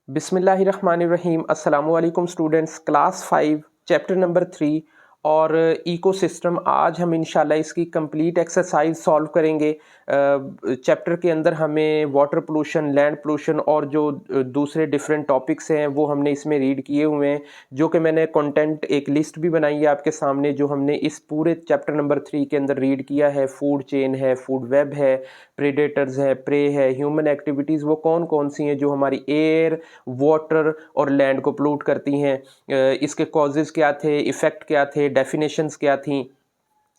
बिस्मिल्लाहिर्रहमानिर्रहीम। अस्सलामुअलैकुम students, class 5 chapter number 3 और इकोसिस्टम। आज हम इंशाल्लाह इसकी कंप्लीट एक्सरसाइज सॉल्व करेंगे। चैप्टर के अंदर हमें वाटर पोल्यूशन, लैंड पोल्यूशन और जो दूसरे डिफरेंट टॉपिक्स हैं वो हमने इसमें रीड किए हुए हैं, जो कि मैंने कंटेंट एक लिस्ट भी बनाई है आपके सामने, जो हमने इस पूरे चैप्टर नंबर 3 के अंदर रीड किया है। फूड चेन है, फूड वेब है, प्रेडेटर्स है, प्रे है, ह्यूमन एक्टिविटीज़ वो कौन कौन सी हैं जो हमारी एयर, वाटर और लैंड को पोल्यूट करती हैं। इसके कॉजेज़ क्या थे, इफ़ेक्ट क्या थे, डेफिनेशंस क्या थी।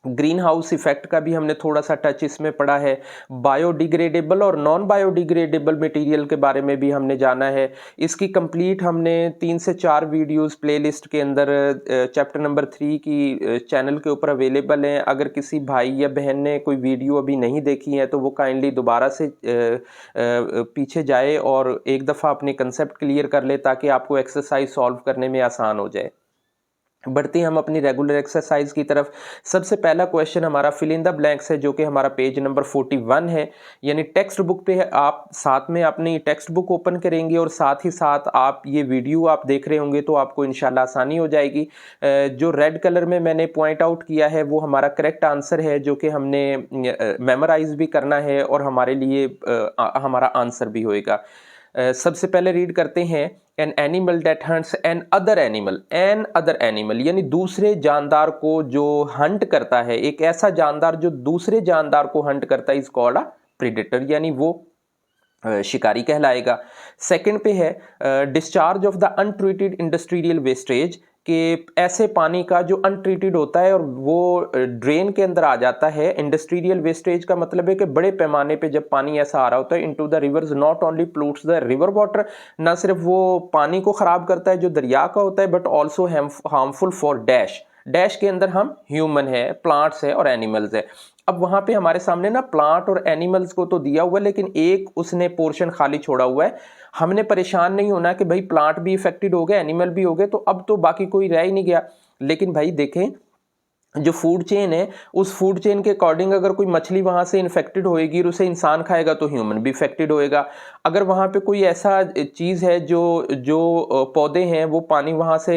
ग्रीन हाउस इफेक्ट का भी हमने थोड़ा सा टच इसमें पढ़ा है। बायोडिग्रेडेबल और नॉन बायोडिग्रेडेबल मटेरियल के बारे में भी हमने जाना है। इसकी कंप्लीट हमने 3 से 4 वीडियोस प्लेलिस्ट के अंदर चैप्टर नंबर 3 की चैनल के ऊपर अवेलेबल हैं। अगर किसी भाई या बहन ने कोई वीडियो अभी नहीं देखी है तो वो काइंडली दोबारा से पीछे जाए और एक दफ़ा अपने कंसेप्ट क्लियर कर ले, ताकि आपको एक्सरसाइज सॉल्व करने में आसान हो जाए। बढ़ते हैं हम अपनी रेगुलर एक्सरसाइज की तरफ। सबसे पहला क्वेश्चन हमारा फिल इन द ब्लैंक्स है, जो कि हमारा पेज नंबर 41 है, यानी टेक्स्ट बुक पे है। आप साथ में अपनी टेक्स्ट बुक ओपन करेंगे और साथ ही साथ आप ये वीडियो आप देख रहे होंगे तो आपको इंशाल्लाह आसानी हो जाएगी। जो रेड कलर में मैंने पॉइंट आउट किया है वो हमारा करेक्ट आंसर है, जो कि हमने मेमोराइज भी करना है और हमारे लिए हमारा आंसर भी होएगा। सबसे पहले रीड करते हैं, an animal that hunts another animal, यानी दूसरे जानदार को जो हंट करता है, एक ऐसा जानदार जो दूसरे जानदार को हंट करता है, इज कॉल्ड अ प्रेडेटर, यानी वो शिकारी कहलाएगा। सेकंड पे है discharge of the untreated industrial wastage, कि ऐसे पानी का जो अनट्रीटेड होता है और वो ड्रेन के अंदर आ जाता है। इंडस्ट्रियल वेस्टेज का मतलब है कि बड़े पैमाने पे जब पानी ऐसा आ रहा होता है into the rivers, not only pollutes the river water, ना सिर्फ वो पानी को खराब करता है जो दरिया का होता है, but also harmful for dash के अंदर हम ह्यूमन है, प्लांट्स है और एनिमल्स है। अब वहां पे हमारे सामने ना प्लांट और एनिमल्स को तो दिया हुआ है, लेकिन एक उसने पोर्शन खाली छोड़ा हुआ है। हमने परेशान नहीं होना कि भाई प्लांट भी इफेक्टेड हो गए, एनिमल भी हो गए, तो अब तो बाकी कोई रह ही नहीं गया। लेकिन भाई देखें, जो फूड चेन है, उस फूड चेन के अकॉर्डिंग अगर कोई मछली वहां से इन्फेक्टेड होएगी और उसे इंसान खाएगा तो ह्यूमन भी इफेक्टेड होएगा। अगर वहां पे कोई ऐसा चीज है जो जो पौधे हैं वो पानी वहां से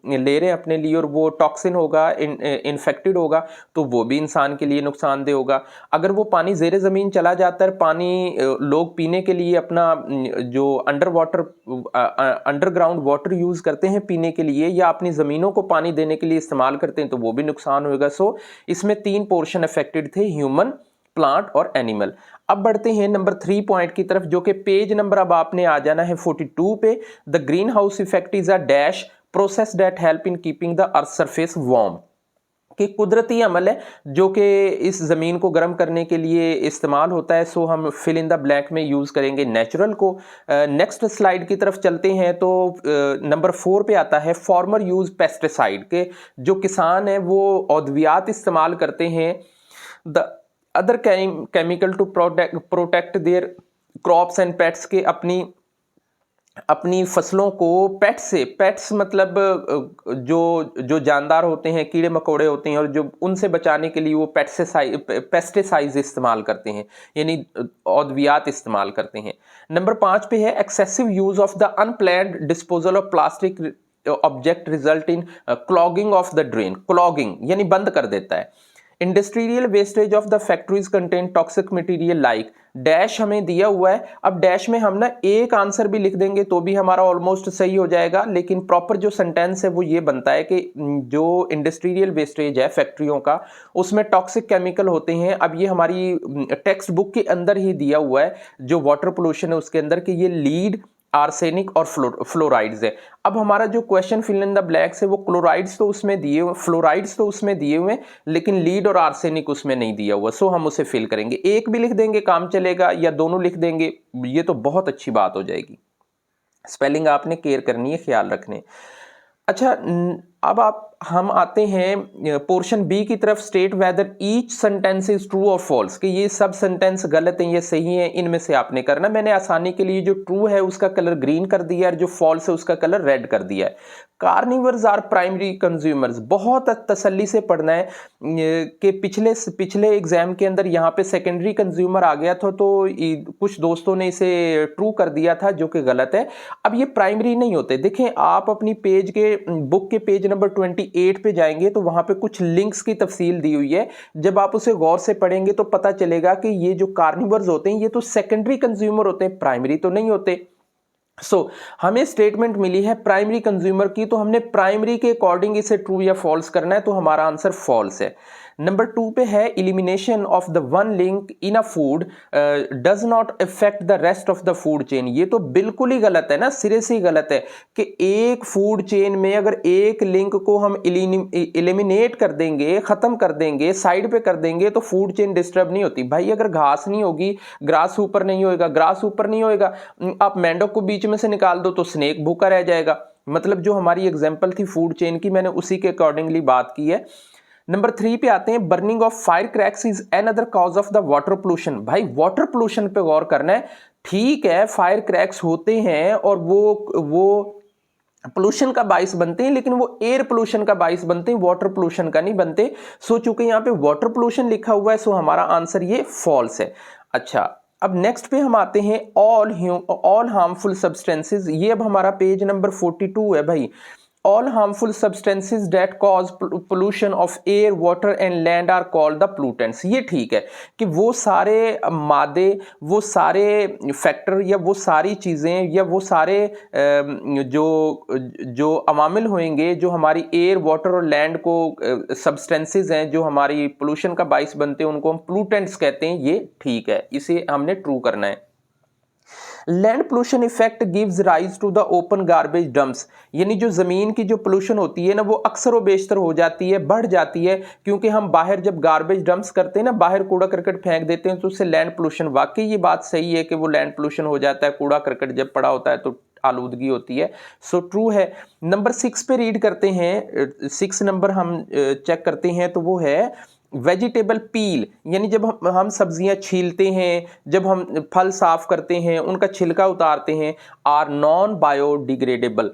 ले रहे हैं अपने लिए और वो टॉक्सिन होगा, इन्फेक्टेड होगा, तो वो भी इंसान के लिए नुकसानदेह होगा। अगर वो पानी जेरे जमीन चला जाता है, पानी लोग पीने के लिए अपना जो अंडरग्राउंड वाटर यूज करते हैं पीने के लिए, या अपनी जमीनों को पानी देने के लिए इस्तेमाल करते हैं, तो वो भी नुकसान होगा। सो इसमें 3 पोर्शन अफेक्टेड थे, ह्यूमन, प्लांट और एनिमल। अब बढ़ते हैं नंबर 3 पॉइंट की तरफ, जो कि पेज नंबर अब आपने आ जाना है 42 पे। The green house effect is a dash process that help in keeping the earth surface warm, कि कुदरती अमल है जो कि इस ज़मीन को गर्म करने के लिए इस्तेमाल होता है। सो हम फिल इन द ब्लैंक में यूज़ करेंगे नेचुरल को। नेक्स्ट स्लाइड की तरफ चलते हैं तो नंबर 4 पे आता है फार्मर यूज़ पेस्टिसाइड, के जो किसान हैं वो अद्वियात इस्तेमाल करते हैं। The other chemical to protect their crops and pests, के अपनी फसलों को पेट्स मतलब जो जो जानदार होते हैं, कीड़े मकोड़े होते हैं, और जो उनसे बचाने के लिए वो पेस्टिसाइड्स इस्तेमाल करते हैं, यानी अद्वियात इस्तेमाल करते हैं। नंबर 5 पे है excessive use of the unplanned disposal of plastic object result in clogging of the drain, clogging यानी बंद कर देता है। Industrial wastage of the factories contain toxic material like dash हमें दिया हुआ है। अब डैश में हम ना एक आंसर भी लिख देंगे तो भी हमारा ऑलमोस्ट सही हो जाएगा, लेकिन प्रॉपर जो सेंटेंस है वो ये बनता है कि जो इंडस्ट्रियल वेस्टेज है फैक्ट्रियों का, उसमें टॉक्सिक केमिकल होते हैं। अब ये हमारी टेक्स्ट बुक के अंदर ही दिया हुआ है, जो वाटर पोल्यूशन है उसके अंदर, कि ये लीड, आर्सेनिक और फ्लोराइड्स है। अब हमारा जो question fill in the blanks है वो क्लोराइड्स तो उसमें दिए हुए, फ्लोराइड्स तो उसमें दिए हुए, लेकिन लीड और आर्सेनिक उसमें नहीं दिया हुआ। सो हम उसे फिल करेंगे, एक भी लिख देंगे काम चलेगा, या दोनों लिख देंगे, ये तो बहुत अच्छी बात हो जाएगी। स्पेलिंग आपने केयर करनी है, ख्याल रखने। अच्छा, अब हम आते हैं पोर्शन बी की तरफ। State whether each sentence is true और फॉल्स, कि ये सब सेंटेंस गलत हैं, ये सही है, इनमें से आपने करना। मैंने आसानी के लिए जो ट्रू है उसका कलर ग्रीन कर दिया है, जो फॉल्स है उसका कलर रेड कर दिया है। कार्निवर्स आर प्राइमरी कंज्यूमर्स, बहुत तसल्ली से पढ़ना है कि पिछले एग्जाम के अंदर यहाँ पे सेकेंडरी कंज्यूमर आ गया था, तो कुछ दोस्तों ने इसे ट्रू कर दिया था, जो कि गलत है। अब ये प्राइमरी नहीं होते। देखें, आप अपनी पेज के बुक के पेज नंबर 28 पे जाएंगे तो वहां पे कुछ लिंक्स की तफसील दी हुई है। जब आप उसे गौर से पढ़ेंगे तो पता चलेगा कि ये जो कार्निवर्स होते हैं ये तो सेकेंडरी कंज्यूमर होते हैं, प्राइमरी तो नहीं होते। हमें स्टेटमेंट मिली है प्राइमरी कंज्यूमर की, तो हमने प्राइमरी के अकॉर्डिंग इसे ट्रू या फॉल्स करना है, तो हमारा आंसर फॉल्स है। नंबर 2 पे है elimination of the one link in a food does not affect the rest of the food chain. ये तो बिल्कुल ही गलत है ना, सिरे से ही गलत है कि एक फूड चेन में अगर एक लिंक को हम एलिमिनेट कर देंगे, खत्म कर देंगे, साइड पे कर देंगे, तो फूड चेन डिस्टर्ब नहीं होती। भाई अगर घास नहीं होगी, ग्रास ऊपर नहीं होएगा, ग्रास ऊपर नहीं होएगा, आप मेंढक को बीच में से निकाल दो तो स्नेक भूखा रह जाएगा। मतलब जो हमारी एग्जांपल थी फूड चेन की, मैंने उसी के अकॉर्डिंगली बात की है। नंबर 3 पे आते हैं, burning of fire cracks is another cause of the water pollution. भाई वाटर पोल्यूशन पे गौर करना है। ठीक है, फायर क्रैक्स होते हैं और वो पोल्यूशन का बाइस बनते हैं, लेकिन वो एयर पोल्यूशन का बाइस बनते हैं, वाटर पोल्यूशन का नहीं बनते। सो चूंकि यहाँ पे वाटर पोल्यूशन लिखा हुआ है, सो हमारा आंसर ये फॉल्स है। अच्छा, अब नेक्स्ट पे हम आते हैं, ऑल हार्मफुल सब्सटेंसेस। ये अब हमारा पेज नंबर 42 है भाई। All harmful substances that cause pollution of air, water and land are called the pollutants। ये ठीक है कि वो सारे मादे, वो सारे फैक्टर या वो सारी चीज़ें या वो सारे जो अवामिल होंगे जो हमारी एयर, वाटर और लैंड को सब्सटेंसेस हैं जो हमारी पोल्यूशन का बाइस बनते हैं, उनको हम पोल्यूटेंट्स कहते हैं। ये ठीक है, इसे हमने ट्रू करना है। Land pollution effect gives rise to the open garbage dumps, यानी जो जमीन की जो पोल्यूशन होती है ना, वो अक्सर व बेशतर हो जाती है, बढ़ जाती है, क्योंकि हम बाहर जब गार्बेज डंप्स करते हैं ना, बाहर कूड़ा करकट फेंक देते हैं, तो उससे लैंड पोल्यूशन, वाकई ये बात सही है कि वो लैंड पोल्यूशन हो जाता है। कूड़ा करकट जब पड़ा होता है तो आलूदगी होती है। सो ट्रू है। नंबर 6 पे रीड करते हैं, 6 नंबर हम चेक करते हैं, तो वो है वेजिटेबल पील, यानी जब हम सब्जियां छीलते हैं, जब हम फल साफ करते हैं, उनका छिलका उतारते हैं, आर नॉन बायोडिग्रेडेबल।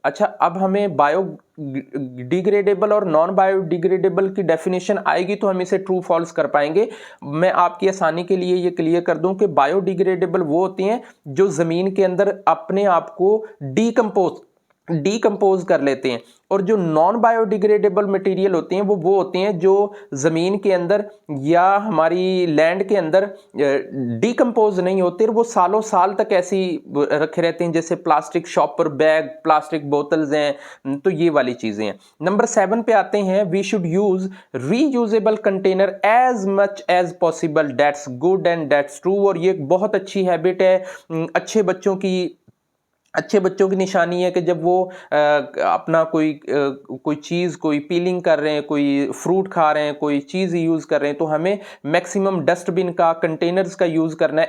अच्छा, अब हमें बायोडिग्रेडेबल और नॉन बायोडिग्रेडेबल की डेफिनेशन आएगी तो हम इसे ट्रू फॉल्स कर पाएंगे। मैं आपकी आसानी के लिए ये क्लियर कर दूं कि बायोडिग्रेडेबल वो होती हैं जो जमीन के अंदर अपने आप को डीकंपोज कर लेते हैं, और जो नॉन बायोडिग्रेडेबल मटेरियल होते हैं वो होते हैं जो ज़मीन के अंदर या हमारी लैंड के अंदर डीकंपोज नहीं होते, वो सालों साल तक ऐसी रखे रहते हैं, जैसे plastic shopper bag, plastic bottles हैं, तो ये वाली चीज़ें हैं। नंबर 7 पे आते हैं, we should use reusable container as much as possible, that's good and that's true. और ये एक बहुत अच्छी हैबिट है, अच्छे बच्चों की निशानी है कि जब वो अपना कोई चीज़, कोई पीलिंग कर रहे हैं, कोई फ्रूट खा रहे हैं, कोई चीज़ यूज़ कर रहे हैं, तो हमें मैक्सिमम डस्टबिन का, कंटेनर्स का यूज़ करना है,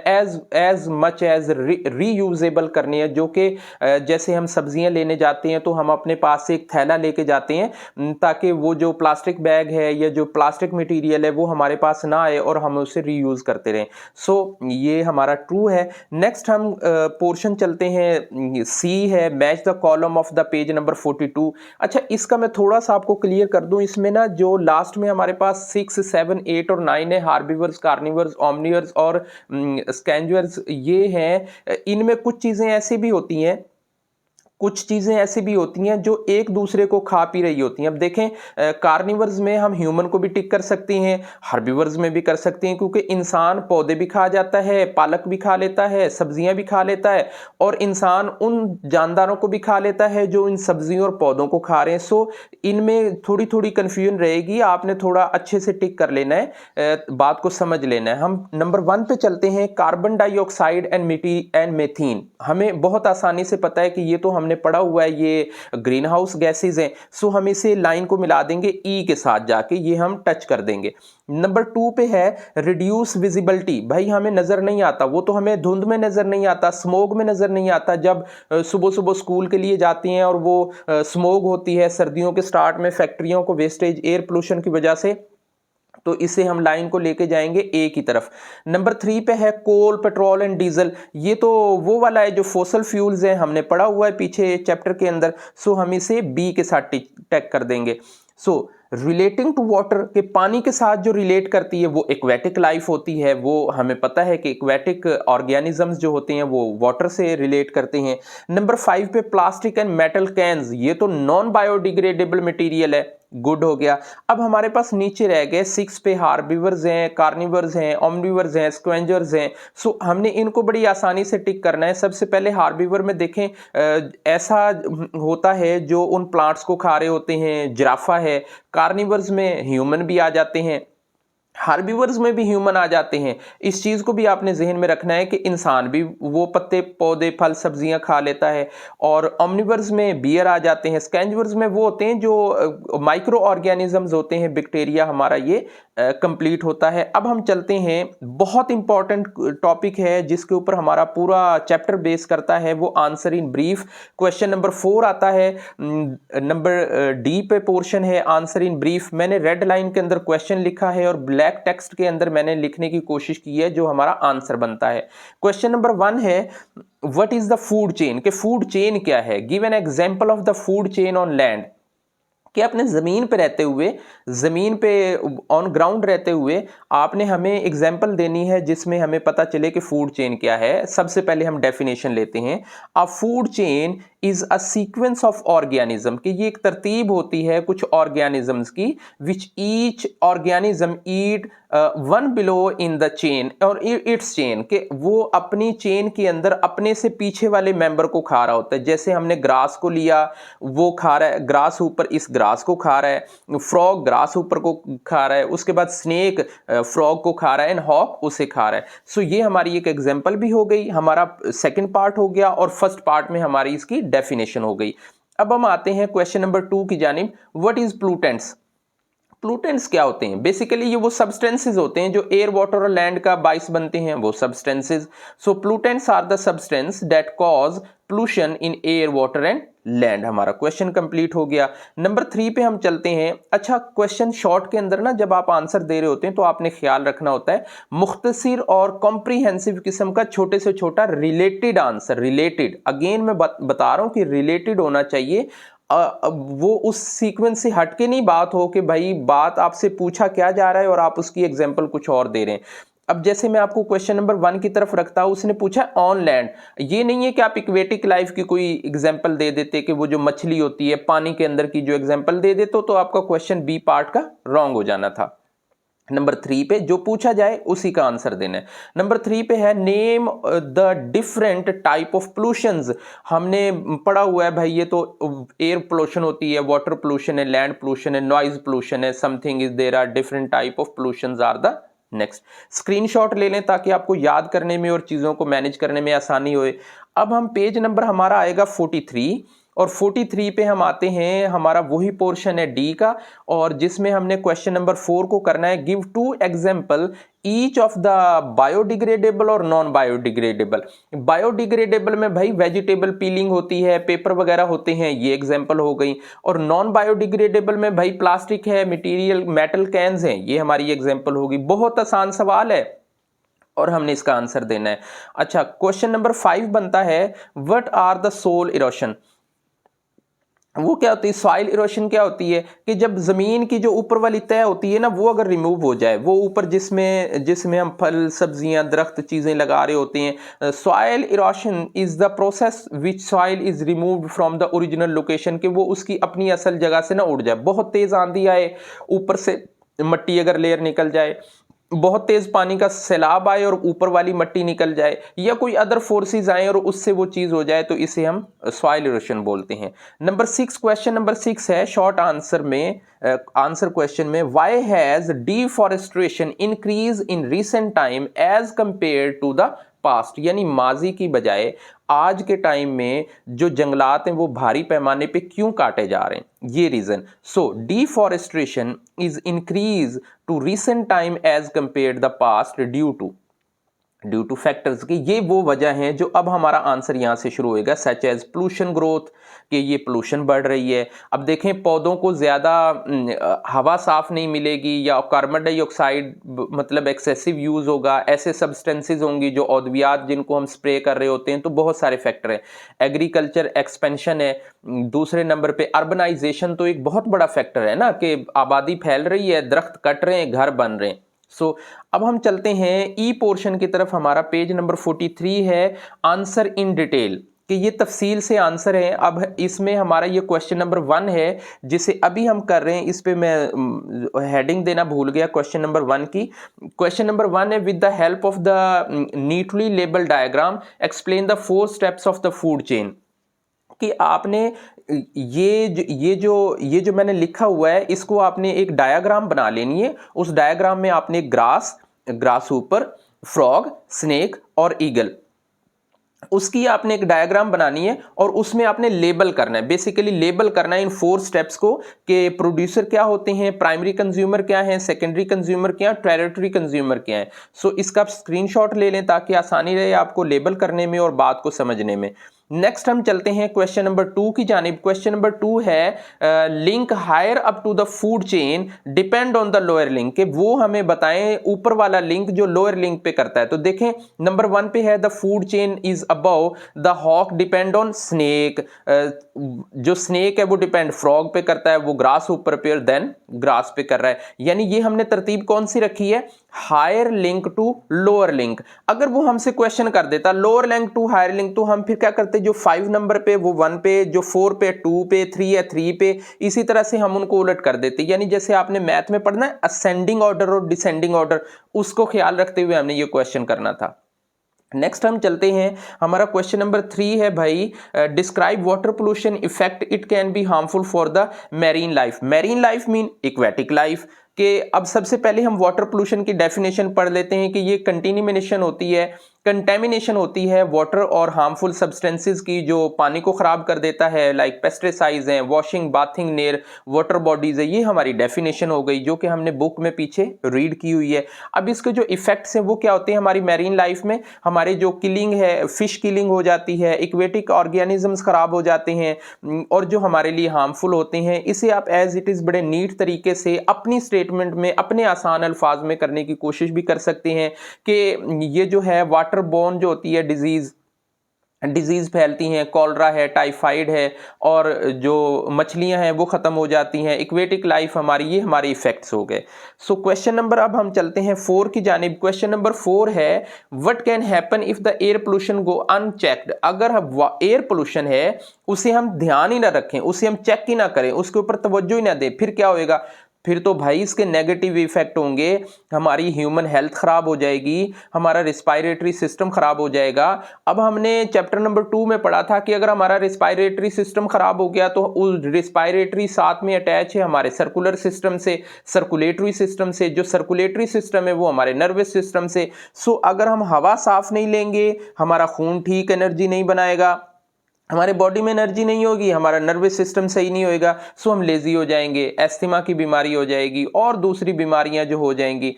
एज मच एज रीयूजेबल करनी है। जो कि जैसे हम सब्जियां लेने जाते हैं तो हम अपने पास से एक थैला लेके जाते हैं, ताकि वो जो प्लास्टिक बैग है या जो प्लास्टिक मटीरियल है वो हमारे पास ना आए और हम उसे रीयूज़ करते रहें। सो ये हमारा ट्रू है। नेक्स्ट हम पोर्शन चलते हैं, सी है, match the column of the page number 42। अच्छा, इसका मैं थोड़ा सा आपको क्लियर कर दूं, इसमें ना जो लास्ट में हमारे पास 6, 7, 8 और 9 है, हार्बिवर्स, कार्निवर्स, ओमनिवर्स और स्कैंजुअर्स, ये हैं। इनमें कुछ चीज़ें ऐसी भी होती हैं जो एक दूसरे को खा पी रही होती हैं। अब देखें, कार्निवर्स में हम ह्यूमन को भी टिक कर सकते हैं, हर्बिवर्स में भी कर सकते हैं, क्योंकि इंसान पौधे भी खा जाता है, पालक भी खा लेता है, सब्जियां भी खा लेता है, और इंसान उन जानदारों को भी खा लेता है जो इन सब्जियों और पौधों को खा रहे हैं। सो इनमें थोड़ी थोड़ी कन्फ्यूजन रहेगी, आपने थोड़ा अच्छे से टिक कर लेना है, बात को समझ लेना है। हम नंबर 1 पे चलते हैं, कार्बन डाइऑक्साइड एंड मेथीन। हमें बहुत आसानी से पता है कि ये तो हम हमने पढ़ा हुआ है ये ग्रीन हाउस गैसेज हैं, सो हम इसे लाइन को मिला देंगे ई के साथ जाके, ये हम टच कर देंगे। नंबर 2 पे है रिड्यूस विजिबिलिटी, भाई हमें नजर नहीं आता, वो तो हमें धुंध में नजर नहीं आता, स्मोक में नजर नहीं आता, जब सुबह सुबह स्कूल के लिए जाती हैं और वो स्मोक होती है सर्दियों के स्टार्ट में फैक्ट्रियों को वेस्टेज एयर पोल्यूशन की वजह से, तो इसे हम लाइन को लेके जाएंगे ए की तरफ। नंबर 3 पे है कोल पेट्रोल एंड डीजल, ये तो वो वाला है जो फोसल फ्यूल्स हैं, हमने पढ़ा हुआ है पीछे चैप्टर के अंदर, सो हम इसे बी के साथ टैग कर देंगे। सो रिलेटिंग टू वाटर, के पानी के साथ जो रिलेट करती है वो एक्वेटिक लाइफ होती है, वो हमें पता है कि एक्वेटिक ऑर्गेनिजम्स जो होते हैं वो वाटर से रिलेट करते हैं। नंबर 5 पे प्लास्टिक एंड मेटल कैन्स, ये तो नॉन बायोडिग्रेडेबल मटेरियल है, गुड हो गया। अब हमारे पास नीचे रह गए 6 पे हार्बिवर्स हैं, कार्निवर्स हैं, ओमनिवर्स हैं, स्क्वेंजर्स हैं। सो हमने इनको बड़ी आसानी से टिक करना है। सबसे पहले हार्बिवर में देखें, ऐसा होता है जो उन प्लांट्स को खा रहे होते हैं, जिराफा है। कार्निवर्स में ह्यूमन भी आ जाते हैं, हार्बिवर्स में भी ह्यूमन आ जाते हैं। इस चीज को भी आपने जहन में रखना है कि इंसान भी वो पत्ते पौधे फल सब्जियां खा लेता है। और ओमनिवर्स में बियर आ जाते हैं। स्कैंजवर्स में वो होते हैं जो माइक्रो ऑर्गेनिजम्स होते हैं, बैक्टीरिया, हमारा ये कंप्लीट होता है। अब हम चलते हैं, बहुत इंपॉर्टेंट टॉपिक है जिसके ऊपर हमारा पूरा चैप्टर बेस करता है, वो answer in brief. Question number 4 आता है, नंबर डी पे पोर्शन है आंसर इन ब्रीफ। मैंने रेड लाइन के अंदर क्वेश्चन लिखा है और ब्लैक टेक्स्ट के अंदर मैंने लिखने की कोशिश की है जो हमारा आंसर बनता है। क्वेश्चन नंबर 1 है what is the food chain, के फूड चेन क्या है। Give an example of the food chain on land, कि अपने ज़मीन पे रहते हुए, ज़मीन पे ऑन ग्राउंड रहते हुए आपने हमें एग्जाम्पल देनी है जिसमें हमें पता चले कि फूड चेन क्या है। सबसे पहले हम डेफिनेशन लेते हैं। अ food chain is a sequence of organism, कि ये एक तरतीब होती है कुछ ऑर्गेनिजम्स की, which each organism eat one below in the chain और इट्स चेन, के वो अपनी चेन के अंदर अपने से पीछे वाले मेंबर को खा रहा होता है। जैसे हमने ग्रास को लिया, वो खा रहा है, ग्रास ऊपर इस ग्रास को खा रहा है, फ्रॉग ग्रास ऊपर को खा रहा है, उसके बाद स्नेक फ्रॉग को खा रहा है, एंड हॉक उसे खा रहा है। सो ये हमारी एक एग्जांपल भी हो गई, हमारा सेकंड पार्ट हो गया, और फर्स्ट पार्ट में हमारी इसकी डेफिनेशन हो गई। अब हम आते हैं क्वेश्चन नंबर 2 की जानिब। व्हाट इज प्लूटेंट्स, प्लूटेंट्स क्या होते हैं। बेसिकली ये वो सब्सटेंसेस होते हैं जो एयर वाटर और लैंड का बाइस बनते हैं, वो substances. So pollutants are the substance that cause pollution in air water and land. हमारा क्वेश्चन कंप्लीट हो गया। नंबर 3 पे हम चलते हैं। अच्छा, क्वेश्चन शॉर्ट के अंदर ना जब आप आंसर दे रहे होते हैं तो आपने ख्याल रखना होता है मुख्तसिर और कॉम्प्रीहेंसिव किस्म का छोटे से छोटा रिलेटेड आंसर। रिलेटेड, अगेन मैं बता रहा हूं कि रिलेटेड होना चाहिए। वो उस सीक्वेंस से हटके नहीं बात हो कि भाई बात आपसे पूछा क्या जा रहा है और आप उसकी एग्जांपल कुछ और दे रहे हैं। अब जैसे मैं आपको क्वेश्चन नंबर 1 की तरफ रखता हूं, उसने पूछा ऑन लैंड। ये नहीं है कि आप इक्वेटिक लाइफ की कोई एग्जांपल दे देते कि वो जो मछली होती है पानी के अंदर की जो एग्जांपल दे देते तो आपका क्वेश्चन बी पार्ट का रॉन्ग हो जाना था। नंबर 3 पे जो पूछा जाए उसी का आंसर देना है। नंबर 3 पे है name the different type of pollutions. हमने पढ़ा हुआ है भाई, ये तो एयर पोल्यूशन होती है, वाटर पोल्यूशन है, लैंड पोल्यूशन है, नॉइज पोल्यूशन है, something is there are different type of pollutions are the next. Screenshot ले लें ताकि आपको याद करने में और चीजों को मैनेज करने में आसानी होए। अब हम पेज नंबर हमारा आएगा 43 और 43 पे हम आते हैं, हमारा वही पोर्शन है डी का, और जिसमें हमने क्वेश्चन नंबर 4 को करना है। Give 2 example each of the biodegradable और नॉन बायोडिग्रेडेबल। बायोडिग्रेडेबल में भाई वेजिटेबल पीलिंग होती है, पेपर वगैरह होते हैं, ये एग्जांपल हो गई। और नॉन बायोडिग्रेडेबल में भाई प्लास्टिक है, मटेरियल मेटल कैन्स हैं, ये हमारी एग्जांपल होगी। बहुत आसान सवाल है और हमने इसका आंसर देना है। अच्छा, क्वेश्चन नंबर 5 बनता है what are the soil erosion. वो क्या होती है, सॉइल इरोशन क्या होती है कि जब जमीन की जो ऊपर वाली तय होती है ना वो अगर रिमूव हो जाए, वो ऊपर जिसमें हम फल सब्जियां दरख्त चीजें लगा रहे होते हैं। Soil erosion is the process which soil is removed from the original location, कि वो उसकी अपनी असल जगह से ना उड़ जाए। बहुत तेज आंधी आए, ऊपर से मट्टी अगर लेयर निकल जाए, बहुत तेज पानी का सैलाब आए और ऊपर वाली मट्टी निकल जाए, या कोई अदर फोर्सेस आए और उससे वो चीज हो जाए, तो इसे हम सॉइल इरोशन बोलते हैं। नंबर 6, क्वेश्चन नंबर 6 है शॉर्ट आंसर में, आंसर क्वेश्चन में, why has deforestation increase in recent time as compare to the past, यानी माजी की बजाय आज के टाइम में जो जंगलात हैं वो भारी पैमाने पे क्यों काटे जा रहे हैं, ये reason. So deforestation is increase to recent time as compare the past due to factors की ये वो वजह हैं जो अब हमारा आंसर यहाँ से शुरू होएगा, सच एज पोल्यूशन ग्रोथ, कि ये पोल्यूशन बढ़ रही है। अब देखें पौधों को ज़्यादा हवा साफ नहीं मिलेगी या कार्बन डाइऑक्साइड मतलब एक्सेसिव यूज़ होगा, ऐसे सब्सटेंसेज होंगी जो अद्वियात जिनको हम स्प्रे कर रहे होते हैं, तो बहुत सारे फैक्टर हैं। एग्रीकल्चर एक्सपेंशन है दूसरे नंबर पे, अर्बनाइजेशन तो एक बहुत बड़ा फैक्टर है ना, कि आबादी फैल रही है, दरख्त कट रहे हैं, घर बन रहे हैं। अब हम चलते हैं ई पोर्शन की तरफ, हमारा पेज नंबर 43 है, आंसर इन डिटेल, कि ये तफसील से आंसर है। अब इसमें हमारा ये क्वेश्चन नंबर 1 है जिसे अभी हम कर रहे हैं, इस पे मैं हेडिंग देना भूल गया क्वेश्चन नंबर 1 की। क्वेश्चन नंबर 1 है, with the help of the neatly label diagram explain the 4 steps of the food chain, कि आपने ये जो मैंने लिखा हुआ है इसको आपने एक डायग्राम बना लेनी है। उस डायग्राम में आपने ग्रास ऊपर, फ्रॉग, स्नेक और ईगल, उसकी आपने एक डायग्राम बनानी है और उसमें आपने लेबल करना है, बेसिकली लेबल करना है इन 4 स्टेप्स को, कि प्रोड्यूसर क्या होते हैं, प्राइमरी कंज्यूमर क्या है, सेकेंडरी कंज्यूमर क्या है, टेरिटरी कंज्यूमर क्या है। इसका आप स्क्रीनशॉट ले लें ताकि आसानी रहे आपको लेबल करने में और बात को समझने में। नेक्स्ट हम चलते हैं क्वेश्चन नंबर 2 की जानिब। क्वेश्चन नंबर 2 है, link higher up to the food chain depend on the lower link, के वो हमें बताएं ऊपर वाला लिंक जो लोअर लिंक पे करता है। तो देखें नंबर 1 पे है, the food chain is above the hawk depend on snake, जो स्नेक है वो डिपेंड फ्रॉग पे करता है, वो ग्रास ऊपर पे और देन ग्रास पे कर रहा है। यानी ये हमने तरतीब कौन सी रखी है, higher link to lower link. अगर वो हमसे क्वेश्चन कर देता lower link to higher link, तो हम फिर क्या करते, जो 5 नंबर पे वो 1 पे, जो 4 पे 2 पे, 3 है 3 पे, इसी तरह से हम उनको उलट कर देते। यानी जैसे आपने मैथ में पढ़ना है असेंडिंग ऑर्डर और डिसेंडिंग ऑर्डर, उसको ख्याल रखते हुए हमने ये क्वेश्चन करना था। नेक्स्ट हम चलते हैं, हमारा क्वेश्चन नंबर 3 है भाई, describe water pollution effect, it can be harmful for the marine life. Marine life mean aquatic life, कि अब सबसे पहले हम वाटर पोल्यूशन की डेफिनेशन पढ़ लेते हैं कि ये कंटेमिनेशन होती है, कंटेमिनेशन होती है वाटर और हार्मफुल सब्सटेंसेस की जो पानी को ख़राब कर देता है, लाइक पेस्टिसाइड्स हैं, washing bathing near water bodies है। ये हमारी डेफिनेशन हो गई जो कि हमने बुक में पीछे रीड की हुई है। अब इसके जो इफेक्ट्स हैं वो क्या होते हैं हमारी मैरीन लाइफ में, हमारे जो किलिंग है, फिश किलिंग हो जाती है, इक्वेटिक ऑर्गेनिजम्स ख़राब हो जाते हैं और जो हमारे लिए हार्मफुल होते हैं। इसे आप एज इट इज़ बड़े नीट तरीके से अपनी स्टेटमेंट में अपने आसान अल्फाज में करने की कोशिश भी कर सकते हैं कि ये जो है वाटर बोर्न जो होती है डिजीज फैलती हैं, कॉलरा है, टाइफाइड है और जो मछलियां हैं वो खत्म हो जाती हैं, इक्वेटिक लाइफ हमारी, ये हमारे इफेक्ट्स हो गए। क्वेश्चन नंबर, अब हम चलते हैं 4 की जानिब। क्वेश्चन नंबर 4 है, what can happen if the air pollution go unchecked. अगर एयर पोल्यूशन है उसे हम ध्यान ही ना रखें, उसे हम चेक ही ना करें, उसके ऊपर तवज्जो ही ना दें, फिर क्या होएगा, फिर तो भाई इसके नेगेटिव इफेक्ट होंगे, हमारी ह्यूमन हेल्थ खराब हो जाएगी, हमारा रिस्पायरेटरी सिस्टम खराब हो जाएगा। अब हमने चैप्टर नंबर 2 में पढ़ा था कि अगर हमारा रिस्पायरेटरी सिस्टम खराब हो गया तो उस रिस्पायरेटरी साथ में अटैच है हमारे सर्कुलर सिस्टम से, सर्कुलेटरी सिस्टम से, जो सर्कुलेटरी सिस्टम है वो हमारे नर्वस सिस्टम से। अगर हम हवा साफ नहीं लेंगे, हमारा खून ठीक एनर्जी नहीं बनाएगा, हमारे बॉडी में एनर्जी नहीं होगी, हमारा नर्वस सिस्टम सही नहीं होएगा, हम लेजी हो जाएंगे, एस्थमा की बीमारी हो जाएगी और दूसरी बीमारियां जो हो जाएंगी।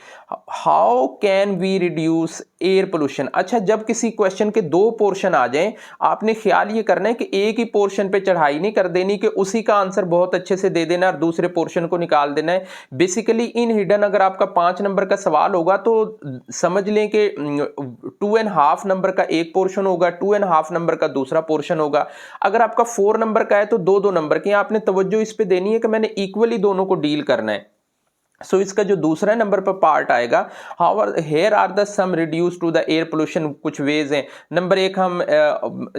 How can we reduce air pollution. अच्छा, जब किसी क्वेश्चन के 2 पोर्शन आ जाएं, आपने ख्याल ये करना है कि एक ही पोर्शन पे चढ़ाई नहीं कर देनी कि उसी का आंसर बहुत अच्छे से दे देना और दूसरे पोर्शन को निकाल देना है। बेसिकली इन हिडन अगर आपका 5 नंबर का सवाल होगा तो समझ लें कि 2.5 नंबर का एक पोर्शन होगा, 2.5 नंबर का दूसरा पोर्शन होगा। अगर आपका 4 नंबर का है तो 2-2 नंबर के, आपने तवज्जो इस पे देनी है कि मैंने इक्वली दोनों को डील करना है। इसका जो दूसरा नंबर पर पार्ट आएगा, how here are the some reduce to the air pollution, कुछ वेज हैं। नंबर 1, हम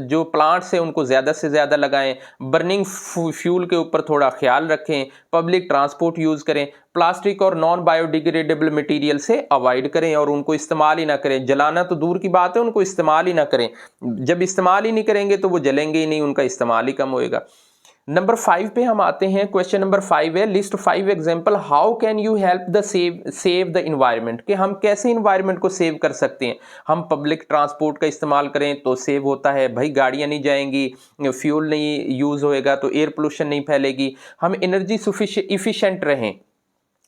जो प्लांट्स हैं उनको ज़्यादा से ज़्यादा लगाएं, बर्निंग फ्यूल के ऊपर थोड़ा ख्याल रखें, पब्लिक ट्रांसपोर्ट यूज़ करें, प्लास्टिक और नॉन बायोडिग्रेडेबल मटेरियल से अवॉइड करें और उनको इस्तेमाल ही ना करें। जलाना तो दूर की बात है, उनको इस्तेमाल ही ना करें। जब इस्तेमाल ही नहीं करेंगे तो वो जलेंगे ही नहीं, उनका इस्तेमाल ही कम होएगा। नंबर 5 पे हम आते हैं। क्वेश्चन नंबर 5 है, list 5 example how can you help the save the environment, कि हम कैसे इन्वायरमेंट को सेव कर सकते हैं। हम पब्लिक ट्रांसपोर्ट का इस्तेमाल करें तो सेव होता है, भाई गाड़ियां नहीं जाएंगी, फ्यूल नहीं यूज होएगा तो एयर पोल्यूशन नहीं फैलेगी। हम एनर्जी इफिशिएंट रहें,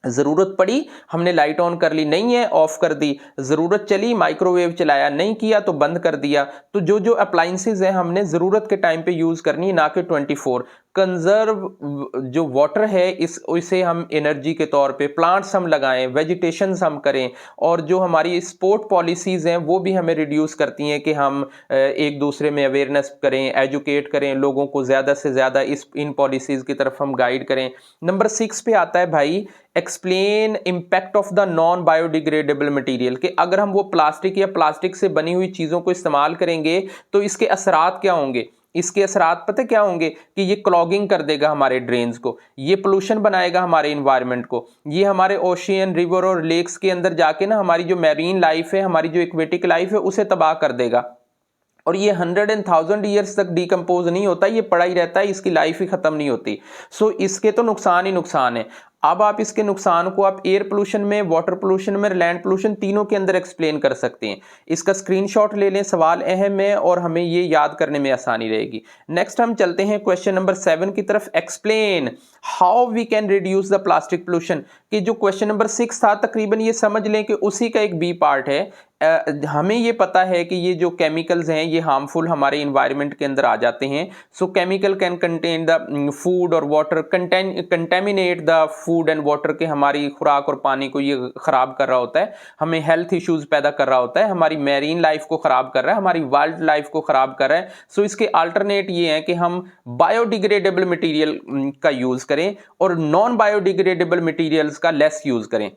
ज़रूरत पड़ी हमने लाइट ऑन कर ली, नहीं है ऑफ कर दी, ज़रूरत चली माइक्रोवेव चलाया, नहीं किया तो बंद कर दिया। तो जो जो अप्लाइंसेज हैं हमने ज़रूरत के टाइम पे यूज़ करनी है, ना कि 24। कंजर्व जो वाटर है इसे हम एनर्जी के तौर पे, प्लांट्स हम लगाएं, वेजिटेशंस हम करें, और जो हमारी स्पोर्ट पॉलिसीज़ हैं वो भी हमें रिड्यूस करती हैं कि हम एक दूसरे में अवेयरनेस करें, एजुकेट करें लोगों को, ज़्यादा से ज़्यादा इन पॉलिसीज़ की तरफ हम गाइड करें। नंबर 6 पे आता है भाई, explain impact of the non biodegradable material, कि अगर हम वो प्लास्टिक या प्लास्टिक से बनी हुई चीज़ों को इस्तेमाल करेंगे तो इसके असरात क्या होंगे। इसके असरात पता क्या होंगे कि ये क्लॉगिंग कर देगा हमारे ड्रेन्स को, ये पोल्यूशन बनाएगा हमारे इन्वायरमेंट को, ये हमारे ओशियन, रिवर और लेक्स के अंदर जाके ना हमारी जो मैरीन लाइफ है, हमारी जो एक्वेटिक लाइफ है उसे तबाह कर देगा। और ये 100 and 1000 ईयर्स तक डिकम्पोज नहीं होता, ये पड़ा ही रहता है, इसकी लाइफ ही खत्म नहीं होती। सो इसके तो नुकसान ही नुकसान है। अब आप इसके नुकसान को आप एयर पोल्यूशन में, वाटर पोल्यूशन में, लैंड पोल्यूशन, तीनों के अंदर एक्सप्लेन कर सकते हैं। इसका स्क्रीनशॉट ले लें, सवाल अहम है और हमें ये याद करने में आसानी रहेगी। नेक्स्ट हम चलते हैं क्वेश्चन नंबर 7 की तरफ, explain how we can reduce the plastic pollution. कि जो क्वेश्चन नंबर 6 था तकरीबन ये समझ लें कि उसी का एक बी पार्ट है। हमें ये पता है कि ये जो केमिकल्स हैं ये हार्मफुल हमारे इन्वायरमेंट के अंदर आ जाते हैं। So chemical can contain the food और water, contaminate the food and water, के हमारी खुराक और पानी को ये ख़राब कर रहा होता है, हमें हेल्थ इश्यूज़ पैदा कर रहा होता है, हमारी मैरीन लाइफ को ख़राब कर रहा है, हमारी वाइल्ड लाइफ को ख़राब कर रहा है। सो इसके अल्टरनेट ये हैं कि हम बायोडिग्रेडेबल मटीरियल का यूज़ करें और नॉन बायोडिग्रेडेबल मटीरियल्स का लेस यूज़ करें।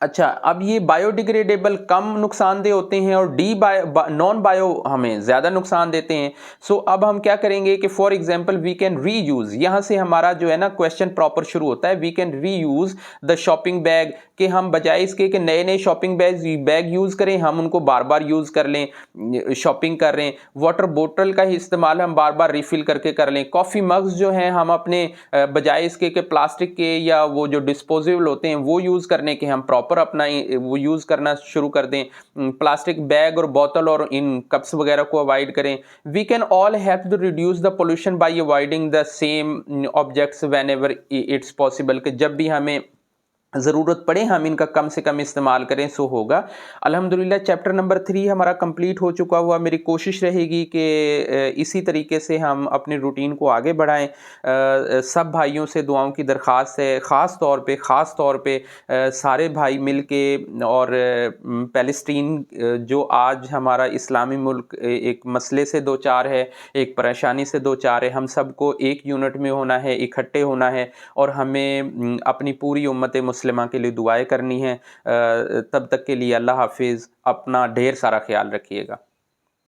अच्छा, अब ये बायोडिग्रेडेबल कम नुकसानदेह होते हैं और नॉन बायो हमें ज़्यादा नुकसान देते हैं। सो अब हम क्या करेंगे कि for example we can reuse, यहाँ से हमारा जो है ना क्वेश्चन प्रॉपर शुरू होता है। We can reuse the shopping bag, कि हम बजाय इसके कि नए नए शॉपिंग बैग यूज़ करें, हम उनको बार बार यूज़ कर लें। शॉपिंग कर रहे हैं, वाटर बोतल का ही इस्तेमाल हम बार बार रिफ़िल करके कर लें। कॉफ़ी मग्स जो हैं हम अपने बजाय इसके कि प्लास्टिक के या वो जो डिस्पोजेबल होते हैं वो यूज़ करने के, हम प्रॉपर अपना वो यूज़ करना शुरू कर दें। प्लास्टिक बैग और बोतल और इन कप्स वगैरह को अवॉइड करें। We can all help to reduce the pollution by avoiding the same objects whenever it's possible, कि जब भी हमें ज़रूरत पड़े हम इनका कम से कम इस्तेमाल करें, सो होगा। अल्हम्दुलिल्लाह चैप्टर नंबर 3 हमारा कंप्लीट हो चुका हुआ। मेरी कोशिश रहेगी कि इसी तरीके से हम अपनी रूटीन को आगे बढ़ाएं। सब भाइयों से दुआओं की दरख्वास्त है, ख़ास तौर पे सारे भाई मिल के, और फ़लस्तीन जो आज हमारा इस्लामी मुल्क एक मसले से दो चार है, एक परेशानी से दो चार है, हम सबको एक यूनिट में होना है, इकट्ठे होना है, और हमें अपनी पूरी उम्मत मुस्लिमा के लिए दुआएं करनी है। तब तक के लिए अल्लाह हाफिज़, अपना ढेर सारा ख्याल रखिएगा।